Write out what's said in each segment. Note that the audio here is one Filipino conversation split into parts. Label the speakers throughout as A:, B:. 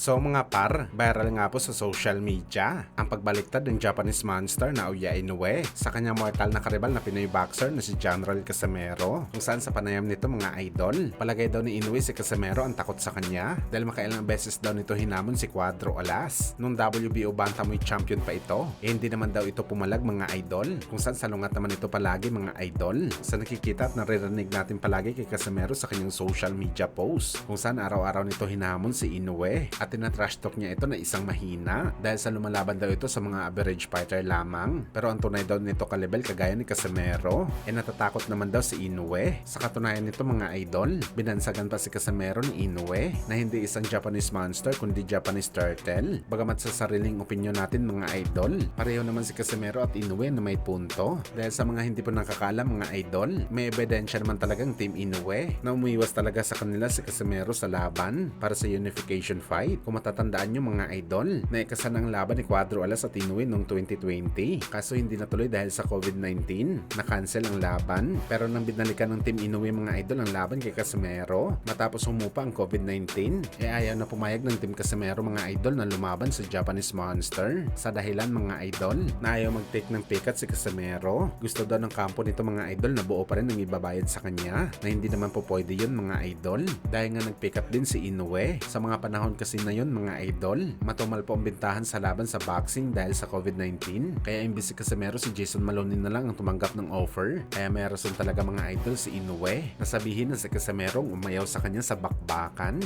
A: So mga par, viral nga po sa social media ang pagbaliktad ng Japanese monster na Oya Inoue sa kanyang mortal na karibal na Pinoy boxer na si General Casimero, kung saan sa panayam nito mga idol, palagay daw ni Inoue si Casimero ang takot sa kanya dahil makailang beses daw nito hinamon si Cuadro Alas nung WBO Bantamweight champion pa ito. Hindi naman daw ito pumalag mga idol, kung saan salungat naman ito palagi mga idol sa nakikita at naririnig natin palagi kay Casimero sa kanyang social media post, kung saan araw-araw nito hinamon si Inoue at tinatrash talk niya ito na isang mahina dahil sa lumalaban daw ito sa mga average fighter lamang. Pero ang tunay daw nito kalibel kagaya ni Casimero, natatakot naman daw si Inoue. Sa katunayan nito mga idol, binansagan pa si Casimero ni Inoue na hindi isang Japanese monster kundi Japanese turtle. Bagamat sa sariling opinyon natin mga idol, pareho naman si Casimero at Inoue na may punto. Dahil sa mga hindi po nakakaalam mga idol, may ebidensya naman talagang Team Inoue na umiwas talaga sa kanila si Casimero sa laban para sa unification fight. Kung matatandaan nyo mga idol, naikasan ang laban ni Cuadro Alas at Inoue noong 2020. Kaso hindi natuloy dahil sa COVID-19. Na-cancel ang laban. Pero nang binalikan ng Team Inoue mga idol ang laban kay Casimero, matapos humupa ang COVID-19, ayaw na pumayag ng Team Casimero mga idol na lumaban sa Japanese Monster. Sa dahilan mga idol, na ayaw mag-take ng pikat si Casimero. Gusto daw ng kampo nito mga idol na buo pa rin ang ibabayad sa kanya, na hindi naman po pwede yun mga idol. Dahil nga nag-pick up din si Inoue. Sa mga panahon kasi na yun mga idol, matumal po ang bintahan sa laban sa boxing dahil sa COVID-19. Kaya imbis si Casimero, si Jason Maloney na lang ang tumanggap ng offer. Kaya may rason talaga mga idol si Inoue na sabihin na si Casimero umayaw sa kanya sa bakbakan.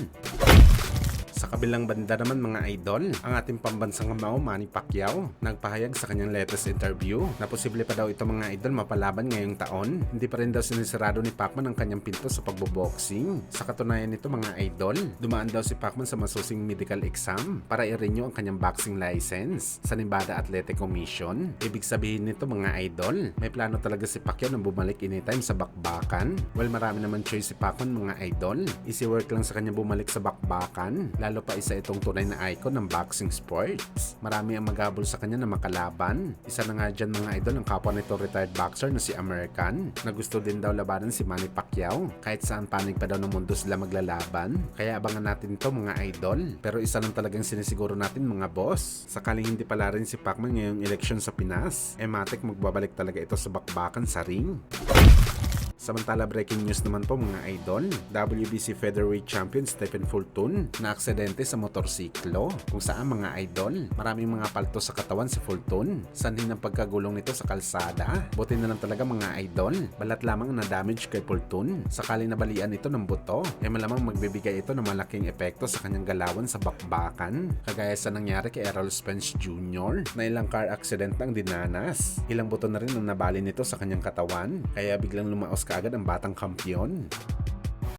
A: Sa kabilang banda naman mga idol, ang ating pambansang kamao Manny Pacquiao nagpahayag sa kanyang latest interview na posible pa daw ito mga idol mapalaban ngayong taon. Hindi pa rin daw sinisarado ni Pacman ang kanyang pinto sa pagboboxing. Sa katunayan nito mga idol, dumaan daw si Pacman sa masusing medical exam para i-renew ang kanyang boxing license sa Nevada Athletic Commission. Ibig sabihin nito mga idol, may plano talaga si Pacquiao na bumalik anytime sa bakbakan. Well, marami naman choice si Pacman mga idol. Easy work lang sa kanya bumalik sa bakbakan. Lalo pa isa itong tunay na icon ng boxing sports. Marami ang maghabol sa kanya na makalaban. Isa na nga dyan mga idol ang kapwa nito retired boxer na si American na gusto din daw labanan si Manny Pacquiao. Kahit saan panig pa daw ng mundo sila maglalaban. Kaya abangan natin to mga idol. Pero isa lang talagang sinisiguro natin mga boss. Sakaling hindi pala rin si Pacman ngayong eleksyon sa Pinas, matik magbabalik talaga ito sa bakbakan sa ring. Samantala breaking news naman po mga idol, WBC Featherweight Champion Stephen Fulton na aksidente sa motorsiklo, kung saan mga idol, maraming mga palto sa katawan si Fulton. Sanhin ang pagkagulong nito sa kalsada. Buti na lang talaga mga idol, balat lamang na damage kay Fulton. Sakaling nabalian ito ng buto, malamang magbibigay ito ng malaking epekto sa kanyang galawan sa bakbakan. Kagaya sa nangyari kay Errol Spence Jr. na ilang car accident ang dinanas. Ilang buto na rin ang nabali nito sa kanyang katawan, kaya biglang lumaos kaagad ang batang kampiyon.